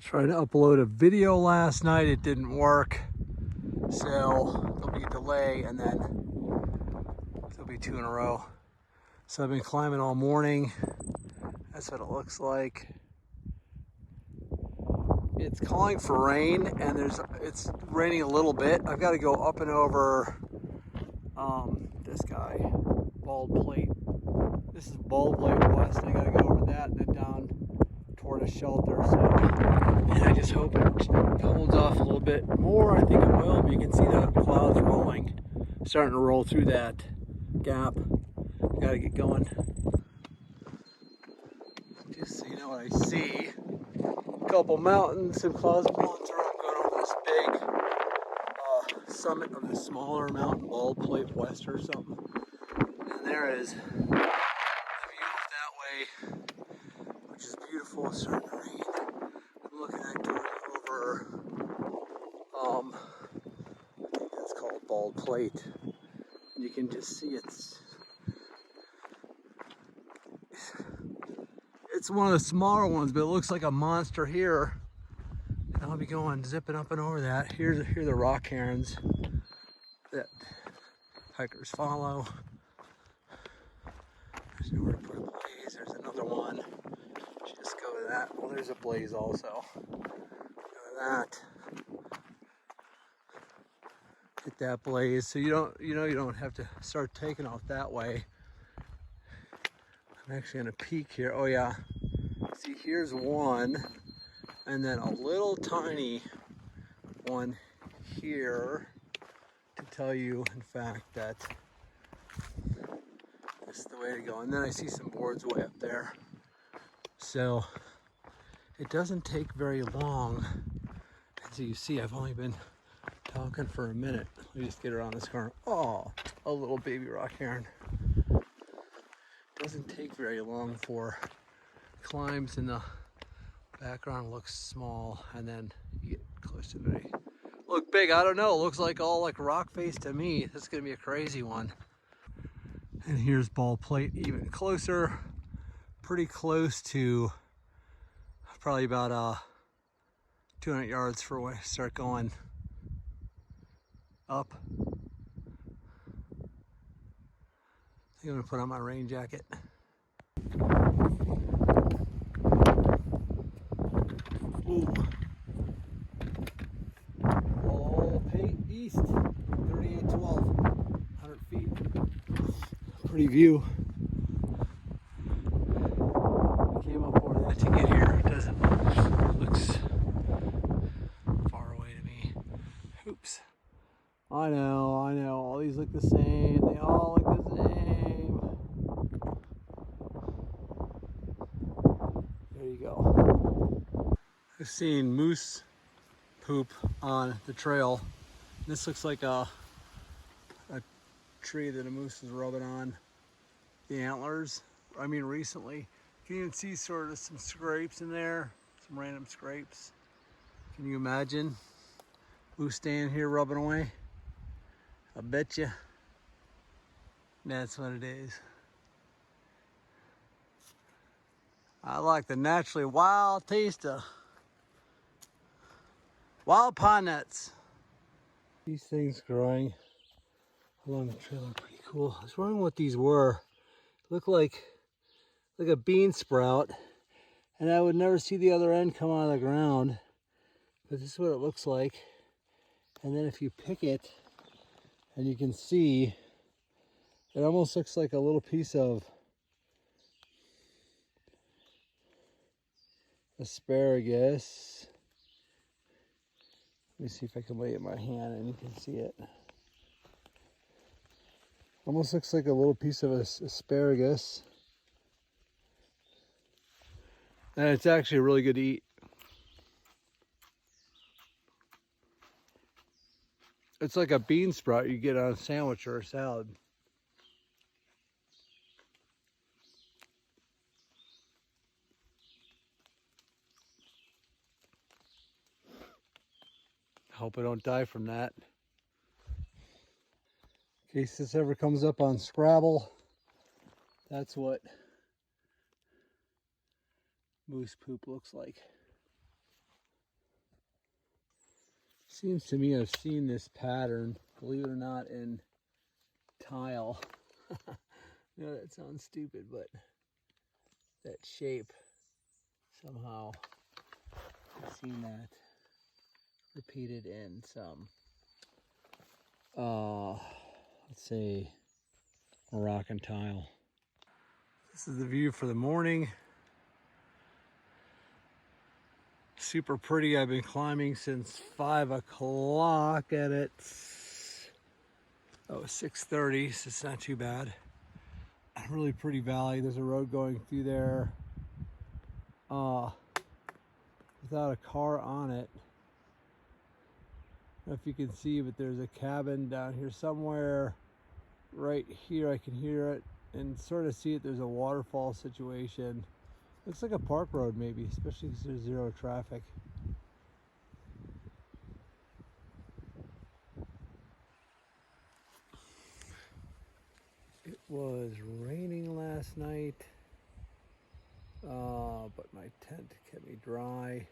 Tried to upload a video last night, it didn't work. So there'll be a delay and then there'll be 2 in a row. So I've been climbing all morning. That's what it looks like. It's calling for rain and it's raining a little bit. I've got to go up and over this guy, Bald Plate. This is Bald Plate West. I got to go over that and then down toward a shelter. So, and I just hope it holds off a little bit more. I think it will, but you can see the clouds rolling, starting to roll through that gap. Got to get going. Just so you know what I see, a couple mountains, some clouds blowing through. I'm going over this big summit of the smaller mountain, Bald Plate West or something. And there is the view that way, which is beautiful. It's starting to rain. I'm looking at going over, I think that's called Bald Plate. And you can just see it's one of the smaller ones, but it looks like a monster here. And I'll be going zipping up and over that. Here are the rock cairns that hikers follow. There's nowhere to put a blaze. There's another one. Just go to that. Well, there's a blaze also. Go to that. Hit that blaze. So you don't have to start taking off that way. I'm actually gonna peek here. Oh yeah. See, here's one, and then a little tiny one here to tell you, in fact, that this is the way to go. And then I see some boards way up there. So it doesn't take very long. As you see, I've only been talking for a minute. Let me just get around this corner. Oh, a little baby rock heron. Doesn't take very long for climbs in the background. Looks small, and then you get close to me. Look big. I don't know. It looks like all like rock face to me. This is gonna be a crazy one. And here's Bald Plate even closer. Pretty close to probably about 200 yards for when I start going up. I think I'm gonna put on my rain jacket. Ooh. All east, 3812, 100 feet. Pretty view. I came up over that to get here. It looks far away to me. Oops. I know. All these look the same. They all look the same. There you go. I've seen moose poop on the trail. This looks like a tree that a moose is rubbing on the antlers. I mean, recently. You can even see sort of some scrapes in there, some random scrapes. Can you imagine moose standing here rubbing away? I bet you that's what it is. I like the naturally wild taste of wild pine nuts. These things growing along the trail are pretty cool. I was wondering what these were. Look like a bean sprout, and I would never see the other end come out of the ground, but this is what it looks like. And then if you pick it, and you can see, it almost looks like a little piece of asparagus. Let me see if I can lay it in my hand and you can see it. Almost looks like a little piece of asparagus. And it's actually really good to eat. It's like a bean sprout you get on a sandwich or a salad. Hope I don't die from that. In case this ever comes up on Scrabble, that's what moose poop looks like. Seems to me I've seen this pattern, believe it or not, in tile. I know that sounds stupid, but that shape, somehow I've seen that repeated in some, let's say, Moroccan tile. This is the view for the morning. Super pretty. I've been climbing since 5 o'clock and it's 6:30, so it's not too bad. Really pretty valley. There's a road going through there without a car on it. I don't know if you can see, but there's a cabin down here somewhere. Right here I can hear it and sort of see it. There's a waterfall situation. Looks like a park road maybe, especially because there's zero traffic. It was raining last night, but my tent kept me dry.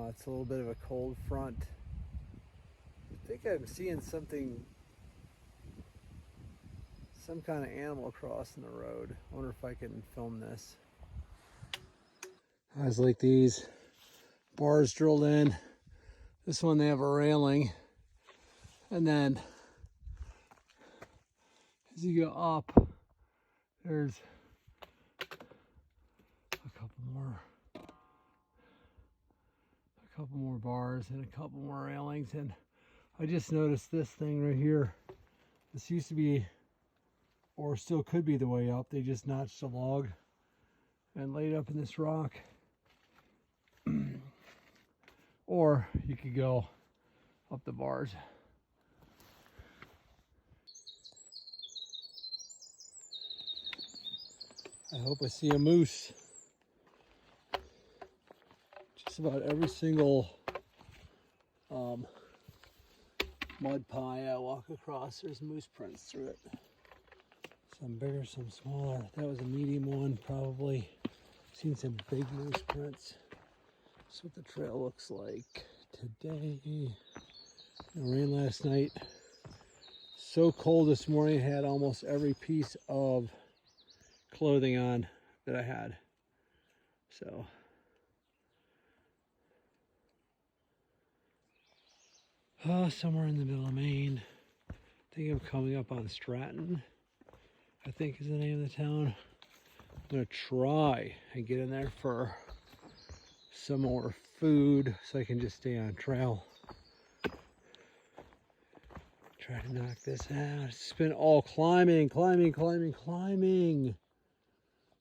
It's a little bit of a cold front. I think I'm seeing something, some kind of animal crossing the road. I wonder if I can film this. Eyes like these, bars drilled in. This one they have a railing, and then as you go up, there's a couple more bars and a couple more railings. And I just noticed this thing right here. This used to be, or still could be, the way up. They just notched a log and laid up in this rock. Or you could go up the bars. I hope I see a moose. Just about every single mud pie I walk across, there's moose prints through it. Some bigger, some smaller. That was a medium one, probably. Seen some big moose prints. That's what the trail looks like today. It rained last night. So cold this morning, I had almost every piece of clothing on that I had. So somewhere in the middle of Maine. I think I'm coming up on Stratton, I think is the name of the town. I'm gonna try and get in there for some more food so I can just stay on trail. Try to knock this out. It's been all climbing.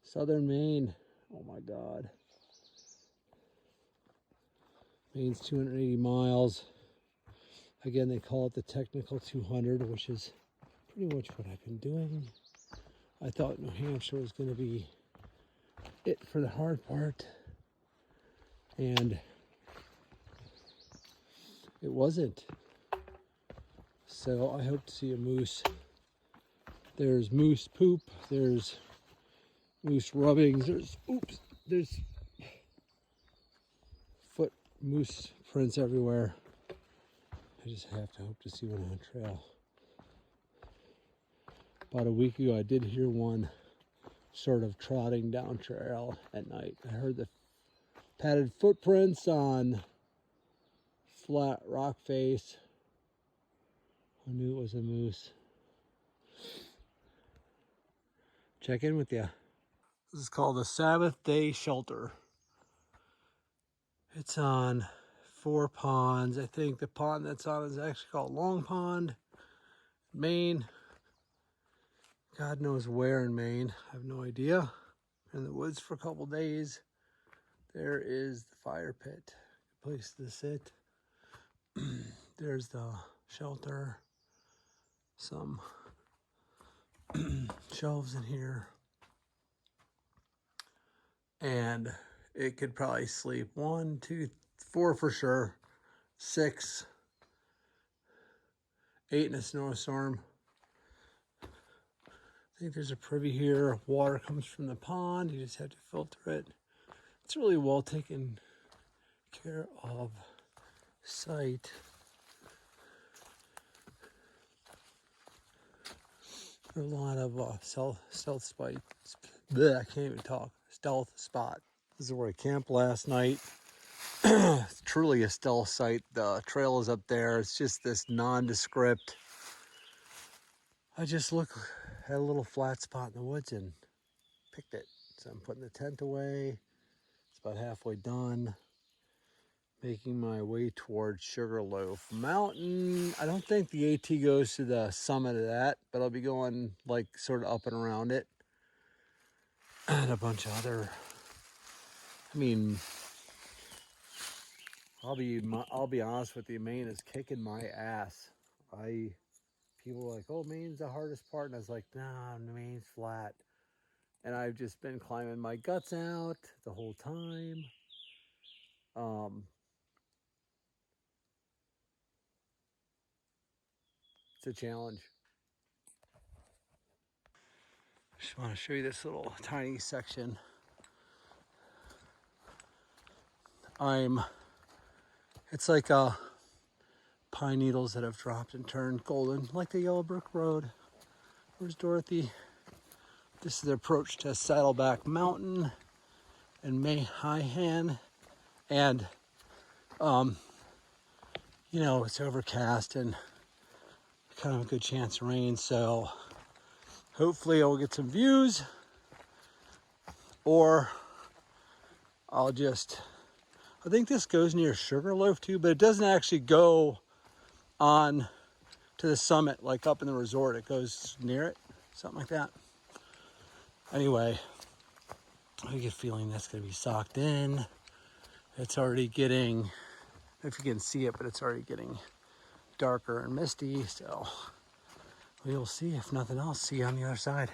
Southern Maine. Oh my God. Maine's 280 miles. Again, they call it the technical 200, which is pretty much what I've been doing. I thought New Hampshire was going to be it for the hard part, and it wasn't. So I hope to see a moose. There's moose poop, there's moose rubbings, there's foot moose prints everywhere. I just have to hope to see one on trail. About a week ago, I did hear one sort of trotting down trail at night. I heard the padded footprints on flat rock face. I knew it was a moose. Check in with you. This is called the Sabbath Day Shelter. It's on 4 ponds. I think the pond that's on is actually called Long Pond, Maine. God knows where in Maine. I have no idea. In the woods for a couple days. There is the fire pit. Good place to sit. There's the shelter. Some shelves in here. And it could probably sleep 1, 2, 4 for sure. 6, 8 in a snowstorm. I think there's a privy here. Water comes from the pond. You just have to filter it. It's really well taken care of. site. A lot of stealth spot. Bleh, I can't even talk. Stealth spot. This is where I camped last night. It's truly a stealth site. The trail is up there. It's just this nondescript. I just look at a little flat spot in the woods and picked it. So I'm putting the tent away. It's about halfway done. Making my way towards Sugarloaf Mountain. I don't think the AT goes to the summit of that, but I'll be going like sort of up and around it. And a bunch of other, I mean, I'll be honest with you, Maine is kicking my ass. People are like, oh, Maine's the hardest part, and I was like, nah, Maine's flat. And I've just been climbing my guts out the whole time. It's a challenge. Just want to show you this little tiny section. It's like pine needles that have dropped and turned golden, like the Yellow Brick Road. Where's Dorothy? This is the approach to Saddleback Mountain and Mayhan. And, you know, it's overcast and kind of a good chance of rain. So hopefully I'll get some views, or I think this goes near Sugarloaf too, but it doesn't actually go on to the summit, like up in the resort. It goes near it, something like that. Anyway, I get a feeling that's going to be socked in. It's already getting, if you can see it, but it's already getting darker and misty. So we'll see. If nothing else, see you on the other side.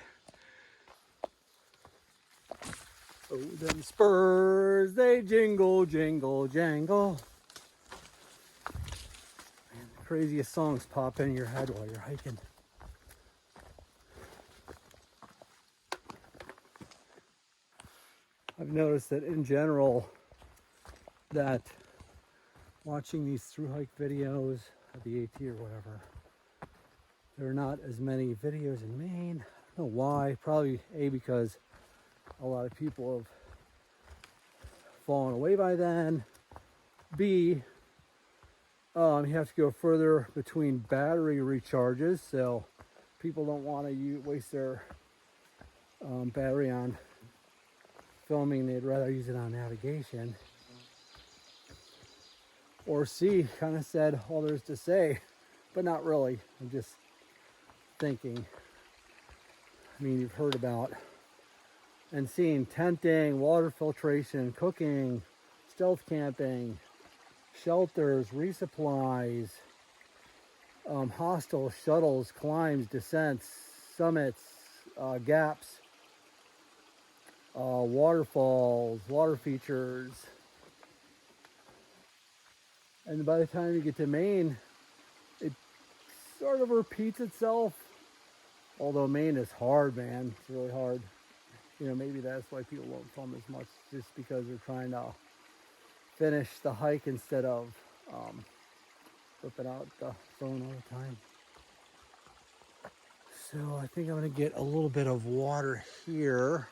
Oh, them spurs, they jingle, jingle, jangle. Man, the craziest songs pop in your head while you're hiking. I've noticed that in general, that watching these through hike videos at the AT or whatever, there are not as many videos in Maine. I don't know why. Probably A, because a lot of people have fallen away by then. B, you have to go further between battery recharges, so people don't want to waste their battery on filming. They'd rather use it on navigation. Or C, kind of said all there's to say, but not really. I'm just thinking. I mean, you've heard about and seen tenting, water filtration, cooking, stealth camping, shelters, resupplies, hostels, shuttles, climbs, descents, summits, gaps, waterfalls, water features. And by the time you get to Maine, it sort of repeats itself. Although Maine is hard, man. It's really hard. You know, maybe that's why people won't film as much, just because they're trying to finish the hike instead of whipping out the phone all the time. So I think I'm going to get a little bit of water here.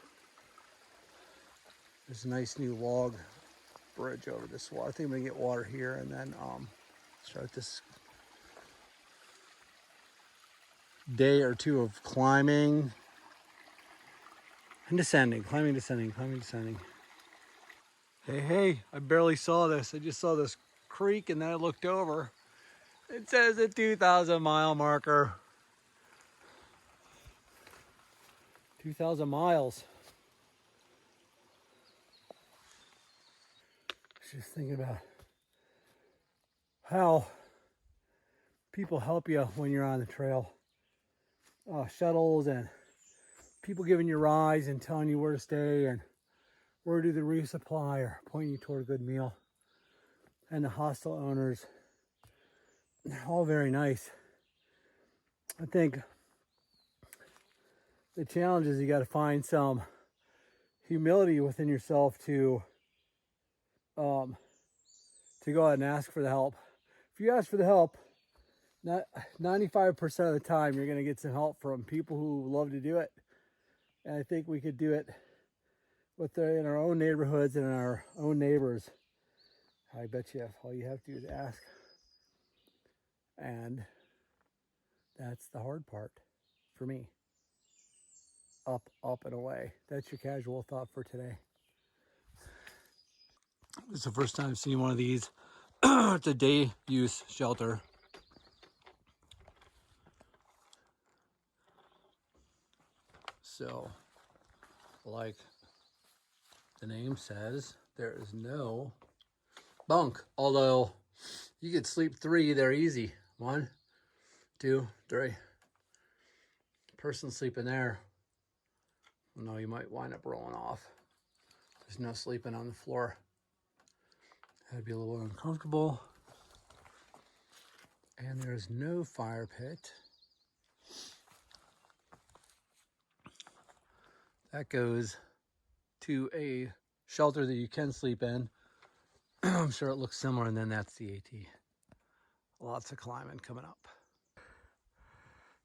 There's a nice new log bridge over this water. I think I'm going to get water here and then start this day or two of climbing and descending, climbing, descending, climbing, descending. Hey, I barely saw this. I just saw this creek and then I looked over. It says a 2,000 mile marker. 2,000 miles. Just thinking about how people help you when you're on the trail. Shuttles and people giving you rides and telling you where to stay and where to do the resupply or pointing you toward a good meal. And the hostel owners, all very nice. I think the challenge is you got to find some humility within yourself to go ahead and ask for the help. if you ask for the help, not 95% of the time you're going to get some help from people who love to do it. And I think we could do it in our own neighborhoods and in our own neighbors. I bet you all you have to do is ask. And that's the hard part for me. Up, up, and away. That's your casual thought for today. This is the first time I've seen one of these. It's a day use shelter. So, like the name says, there is no bunk. Although you could sleep 3 there easy. 1, 2, 3. Person sleeping there. No, you might wind up rolling off. There's no sleeping on the floor. That'd be a little uncomfortable. And there's no fire pit. That goes to a shelter that you can sleep in. I'm sure it looks similar, and then that's the AT. Lots of climbing coming up.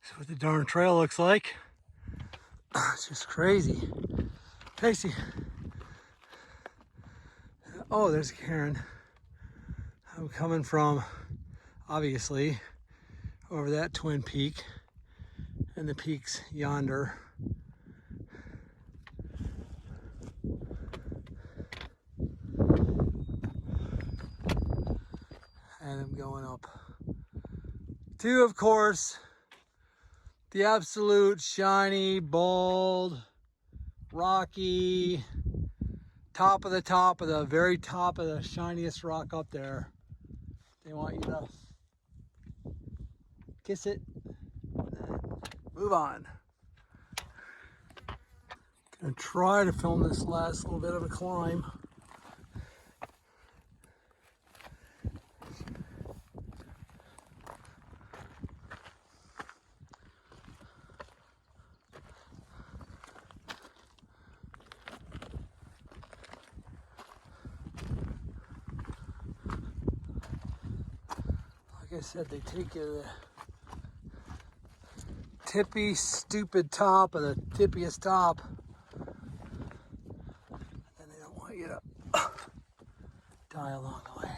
That's what the darn trail looks like. It's just crazy. Casey. Oh, there's a cairn. I'm coming from, obviously, over that twin peak, and the peaks yonder. And I'm going up to, of course, the absolute shiny, bald, rocky, top of the very top of the shiniest rock up there. They want you to kiss it and then move on. Gonna try to film this last little bit of a climb. Like I said, they take you to the tippy, stupid top of the tippiest top. And they don't want you to die along the way.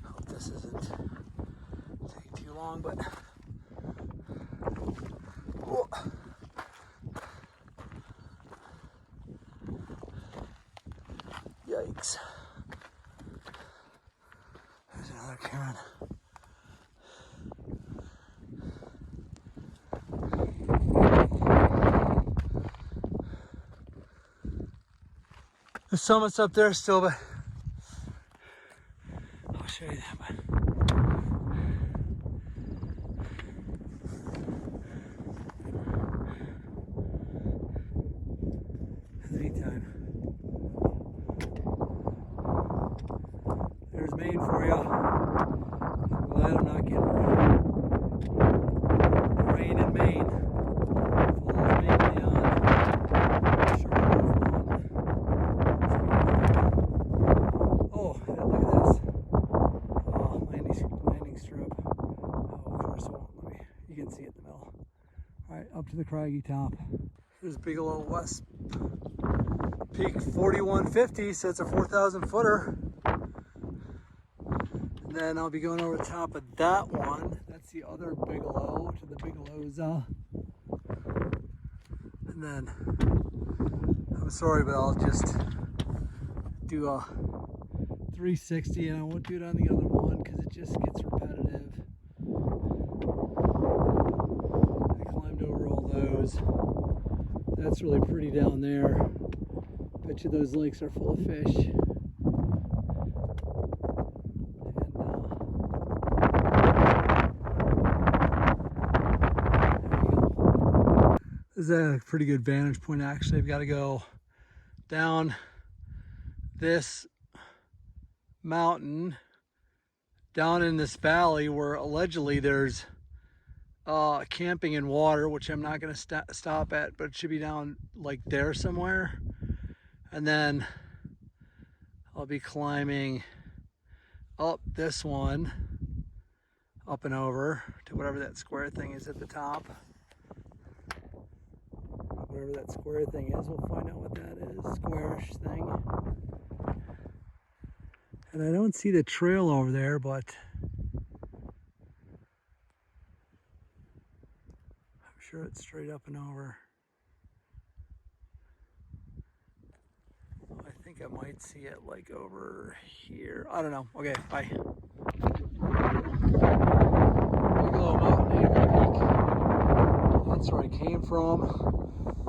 Hope this isn't take too long, but oh. Yikes. There's another cairn. The summit's up there still, but I'll show you that one. In the meantime, there's Maine for you. I'm glad I'm not getting rain in Maine. Falls mainly on Charlotte Mountain. Oh, look at this. Oh, landing strip. Oh, of course it won't let me. You can see it in the middle. All right, up to the craggy top. Here's Bigelow West Peak 4150, so it's a 4,000 footer. And then I'll be going over the top of that one. That's the other Bigelow, to the Bigelows. And then, I'm sorry, but I'll just do a 360, and I won't do it on the other one because it just gets repetitive. I climbed over all those. That's really pretty down there. Bet you those lakes are full of fish. This is a pretty good vantage point, actually. I've got to go down this mountain, down in this valley where allegedly there's camping in water, which I'm not going to stop at, but it should be down like there somewhere. And then I'll be climbing up this one, up and over to whatever that square thing is at the top. Whatever that square thing is, we'll find out what that is. Squarish thing. And I don't see the trail over there, but I'm sure it's straight up and over. I think I might see it like over here. I don't know. Okay, bye. Bigelow Mountain, that's where I came from.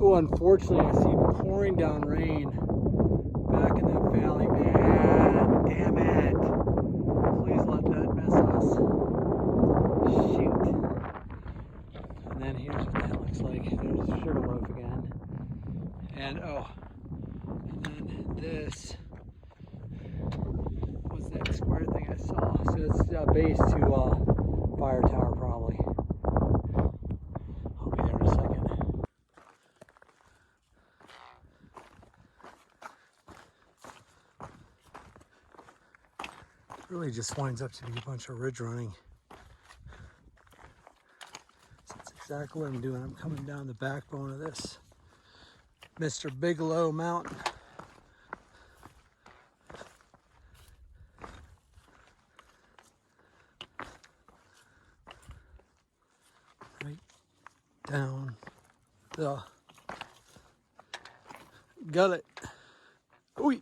Oh, unfortunately, I see pouring down rain back in that valley. Man, damn it. Please let that miss us. Shoot. And then here's what that looks like. There's Sugarloaf again. And oh, and then this was that square thing I saw. So it's base to fire tower probably. I'll be there in a second. Really just winds up to be a bunch of ridge running. So that's exactly what I'm doing. I'm coming down the backbone of this Mr. Bigelow Mountain. Right down the gullet. Ooh.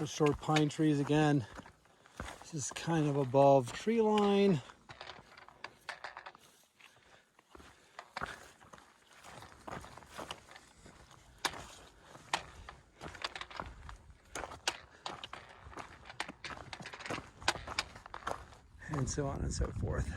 Short pine trees again. This is kind of above tree line. And so on and so forth.